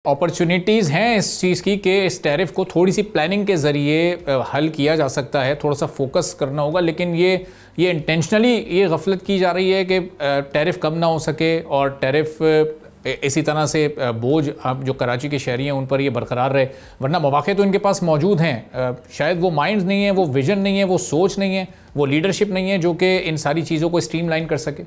Opportunities हैं इस चीज़ की कि इस टैरिफ को थोड़ी सी प्लानिंग के ज़रिए हल किया जा सकता है, थोड़ा सा फोकस करना होगा, लेकिन ये इंटेंशनली ये गफलत की जा रही है कि टैरिफ कम ना हो सके और टैरिफ इसी तरह से बोझ अब जो कराची के शहरी हैं उन पर ये बरकरार रहे, वरना मौक़े तो इनके पास मौजूद हैं। शायद वो माइंड नहीं है, वो विजन नहीं है, वो सोच नहीं है, वो लीडरशिप नहीं है जो कि इन सारी चीज़ों को स्ट्रीमलाइन कर सके।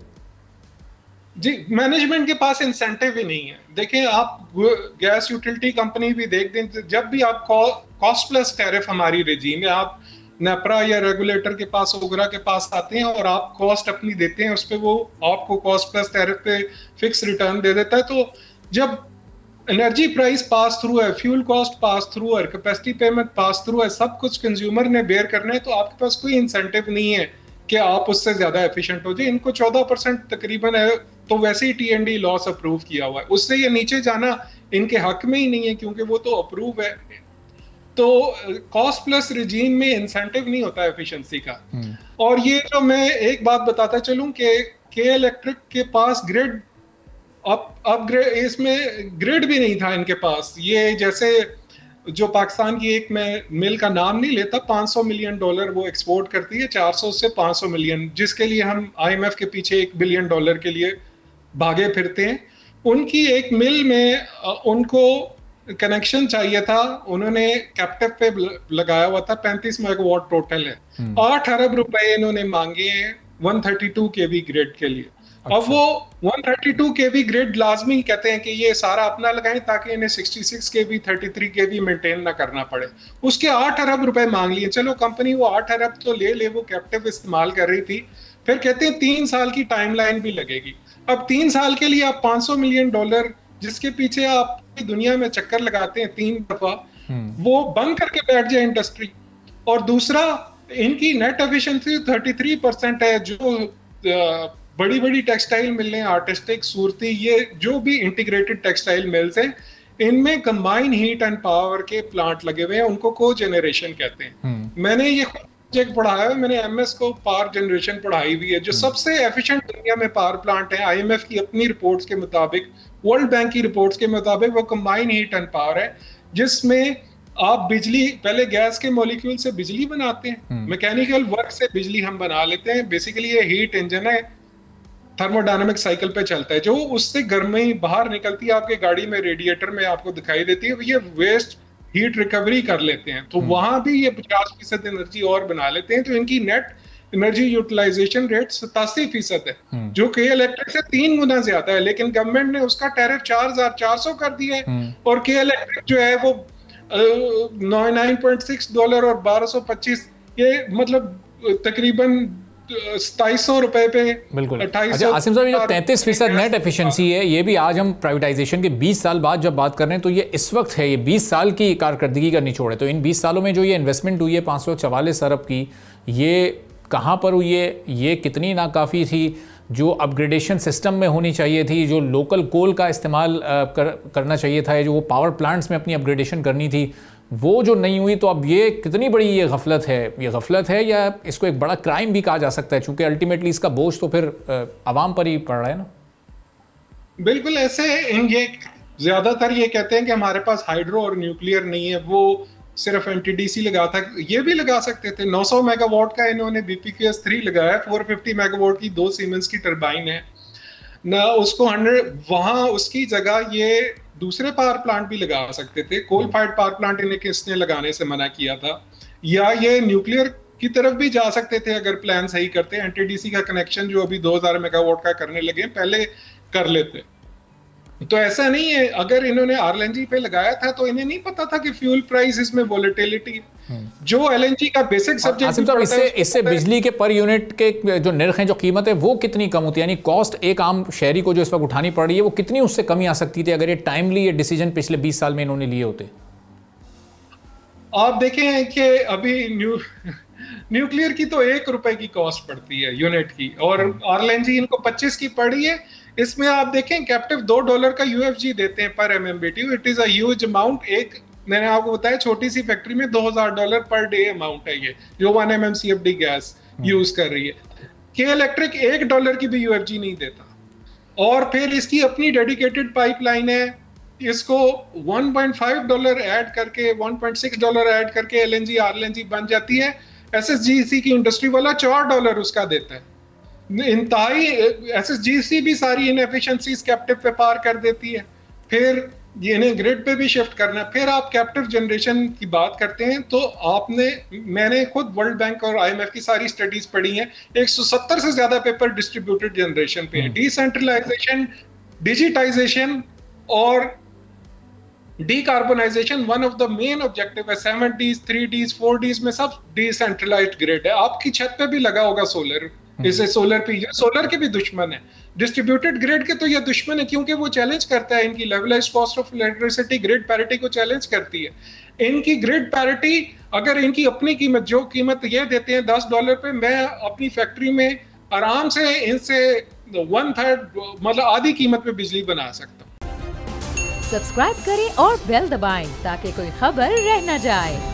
जी, मैनेजमेंट के पास इंसेंटिव ही नहीं है। देखिए, आप गैस यूटिलिटी कंपनी भी देख दें, जब भी आप कॉस्ट प्लस टैरिफ हमारी रेजीम है, आप नेपरा या रेगुलेटर के पास, ओगरा के पास आते हैं और आप कॉस्ट अपनी देते हैं, उस पर वो आपको कॉस्ट प्लस टैरिफ पे फिक्स रिटर्न दे देता है। तो जब एनर्जी प्राइस पास थ्रू है, फ्यूल कॉस्ट पास थ्रू है, कैपेसिटी पेमेंट पास थ्रू है, सब कुछ कंज्यूमर ने बेयर करना है, तो आपके पास कोई इंसेंटिव नहीं है कि आप उससे ज्यादा एफिशिएंट हो जाए। इनको 14% तकरीबन है, तो वैसे ही टीएनडी लॉस अप्रूव किया हुआ है, उससे ये नीचे जाना इनके हक में ही नहीं है क्योंकि वो तो अप्रूव है। तो कॉस्ट प्लस रिजीम में इंसेंटिव नहीं होता एफिशिएंसी का। और ये जो मैं एक बात बताता चलूं कि के इलेक्ट्रिक के पास ग्रिड अपग्रेड, इसमें ग्रिड भी नहीं था इनके पास। ये जैसे जो पाकिस्तान की एक, मैं मिल का नाम नहीं लेता, $500 मिलियन वो एक्सपोर्ट करती है, 400 से 500 मिलियन, जिसके लिए हम आईएमएफ के पीछे $1 बिलियन के लिए भागे फिरते हैं। उनकी एक मिल में उनको कनेक्शन चाहिए था, उन्होंने कैप्टिव पे लगाया हुआ था, 35 मेगावाट टोटल है। 8 अरब रुपए इन्होंने मांगे हैं 132 केवी ग्रिड के लिए। अच्छा। अब वो 132 केवी ग्रिड लाजमी कहते हैं कि ये सारा अपना लगाएं ताकि इन्हें 66 केवी 33 केवी मेंटेन ना करना पड़े। उसके 8 अरब रुपए मांग लिए। चलो कंपनी वो 8 अरब तो ले वो कैप्टिव इस्तेमाल कर रही थी, फिर कहते हैं 3 साल की टाइमलाइन भी लगेगी। अब 3 साल के लिए आप $500 मिलियन, जिसके पीछे आप दुनिया में चक्कर लगाते हैं 3 दफा, वो बंद करके बैठ जाए इंडस्ट्री। और दूसरा, इनकी नेट एफिशिएंसी 33% है। जो बड़ी बड़ी टेक्सटाइल मिल हैं, आर्टिस्टिक, सूरती, ये जो भी इंटीग्रेटेड टेक्सटाइल मिल्स हैं, इनमें कंबाइन हीट एंड पावर के प्लांट लगे हुए हैं, उनको को जनरेशन कहते हैं। मैंने ये प्रोजेक्ट पढ़ाया है, मैंने एमएस को पावर जनरेशन पढ़ाई हुई है, जो सबसे एफिशिएंट दुनिया में पावर प्लांट है। आईएमएफ की अपनी रिपोर्ट्स के मुताबिक, वर्ल्ड बैंक की रिपोर्ट्स के मुताबिक, वो कंबाइन हीट एंड पावर है, जिसमें आप बिजली, पहले गैस के मॉलिक्यूल से बिजली बनाते हैं, मैकेनिकल वर्क से बिजली हम बना लेते हैं। बेसिकली ये हीट इंजन है, थर्मोडायनामिक साइकिल पे चलता है, जो उससे गर्मी बाहर निकलती है, आपके गाड़ी में रेडिएटर में आपको दिखाई देती है, ये वेस्ट हीट रिकवरी कर लेते हैं। तो वहां भी ये 50% एनर्जी और बना लेते हैं। तो इनकी नेट एनर्जी यूटिलाइजेशन रेट 87% है, जो के इलेक्ट्रिक से 3 गुना ज्यादा है। लेकिन गवर्नमेंट ने उसका टैरिफ 4400 कर दिया है, और के इलेक्ट्रिक जो है वो $99.6 और 1225, ये मतलब तकरीबन 2700 रुपए पे। बिल्कुल। अच्छा आसिम साहब, ये जो 33% नेट एफिशिएंसी है, ये भी आज हम प्राइवेटाइजेशन के 20 साल बाद जब बात कर रहे हैं, तो ये इस वक्त है, ये 20 साल की कारकर्दगी का निचोड़ है। तो इन 20 सालों में जो ये इन्वेस्टमेंट हुई है 544 अरब की, ये कहाँ पर हुई है, ये कितनी नाकाफ़ी थी, जो अपग्रेडेशन सिस्टम में होनी चाहिए थी, जो लोकल कोल का इस्तेमाल करना चाहिए था, जो वो पावर प्लांट्स में अपनी अपग्रेडेशन करनी थी, वो जो नहीं हुई। तो अब ये कितनी बड़ी ये गफलत है, ये गफलत है या इसको एक बड़ा क्राइम भी कहा जा सकता है, क्योंकि अल्टीमेटली इसका बोझ तो फिर आवाम पर ही पड़ रहा है ना। बिल्कुल ऐसे ये ज्यादातर ये कहते हैं कि हमारे पास हाइड्रो और न्यूक्लियर नहीं है, वो सिर्फ एनटीडीसी लगा था, ये भी लगा सकते थे। 900 मेगावाट का इन्होंने BPQS-3 लगाया, 450 मेगावाट की 2 सीमेंस की टरबाइन है ना, उसको 100 वहां उसकी जगह ये दूसरे पावर प्लांट भी लगा सकते थे। कोल फायर्ड पावर प्लांट इन्हें किसने लगाने से मना किया था, या ये न्यूक्लियर की तरफ भी जा सकते थे अगर प्लान सही करते। एनटीडीसी का कनेक्शन जो अभी 2000 मेगावाट का करने लगे, पहले कर लेते। तो ऐसा नहीं है, अगर इन्होंने आरएलएनजी पे लगाया था तो इन्हें नहीं पता था कि फ्यूल प्राइस इसमें वोलेटिलिटी, जो एलएनजी का बेसिक सब्जेक्ट। इससे बिजली के पर यूनिट के जो निर्ख हैं, जो कीमत है, वो कितनी कम होती है, यानी कॉस्ट एक आम शहरी को जो इस वक्त उठानी पड़ रही है, वो कितनी उससे कमी आ सकती थी अगर ये टाइमली ये डिसीजन पिछले 20 साल में इन्होंने लिए होते। आप देखें कि अभी न्यूक्लियर की तो 1 रुपए की कॉस्ट पड़ती है यूनिट की, और आरएलएनजी इनको 25 की पड़ी है। इसमें आप देखें कैप्टिव $2 का यूएफजी देते हैं पर MMBTU। It is a huge amount. एक मैंने आपको बताया, छोटी सी फैक्ट्री में $2000 पर डे अमाउंट है ये, जो 1 MMCFD गैस यूज कर रही है। के इलेक्ट्रिक $1 की भी यूएफजी नहीं देता, और फिर इसकी अपनी डेडिकेटेड पाइपलाइन है, इसको $1.5 ऐड करके, $1.6 ऐड करके एलएनजी आरएलएनजी बन जाती है। एसएसजीसी की इंडस्ट्री वाला $4 उसका देता है। इंतहाई एसएसजीसी भी सारी इनएफिशिएंसीज कैप्टिव पे पार कर देती है। फिर ये इन्हें ग्रिड पे भी शिफ्ट करना है। फिर आप कैप्टिव जनरेशन की बात करते हैं तो मैंने खुद वर्ल्ड बैंक और आईएमएफ की सारी स्टडीज पढ़ी हैं। 170 से ज्यादा पेपर डिस्ट्रीब्यूटेड जनरेशन पे है। डिसेंट्रलाइजेशन, डिजिटाइजेशन और decarbonisation one of the main objective है। 7Ds, 3Ds, 4Ds में सब डिसेंट्रलाइज्ड ग्रिड है। आपकी छत पे भी लगा होगा सोलर, इसे सोलर के भी दुश्मन है। डिस्ट्रीब्यूटेड ग्रिड के तो ये दुश्मन है क्योंकि वो चैलेंज करता है इनकी levelized cost of electricity, grid parity को चैलेंज करती है। इनकी ग्रिड पैरिटी, अगर इनकी अपनी कीमत, जो कीमत ये देते हैं $10 पे, मैं अपनी फैक्ट्री में आराम से इनसे 1/3 मतलब आधी कीमत पे बिजली बना सकता हूँ। सब्सक्राइब करें और बेल दबाएं ताकि कोई खबर रह न जाए।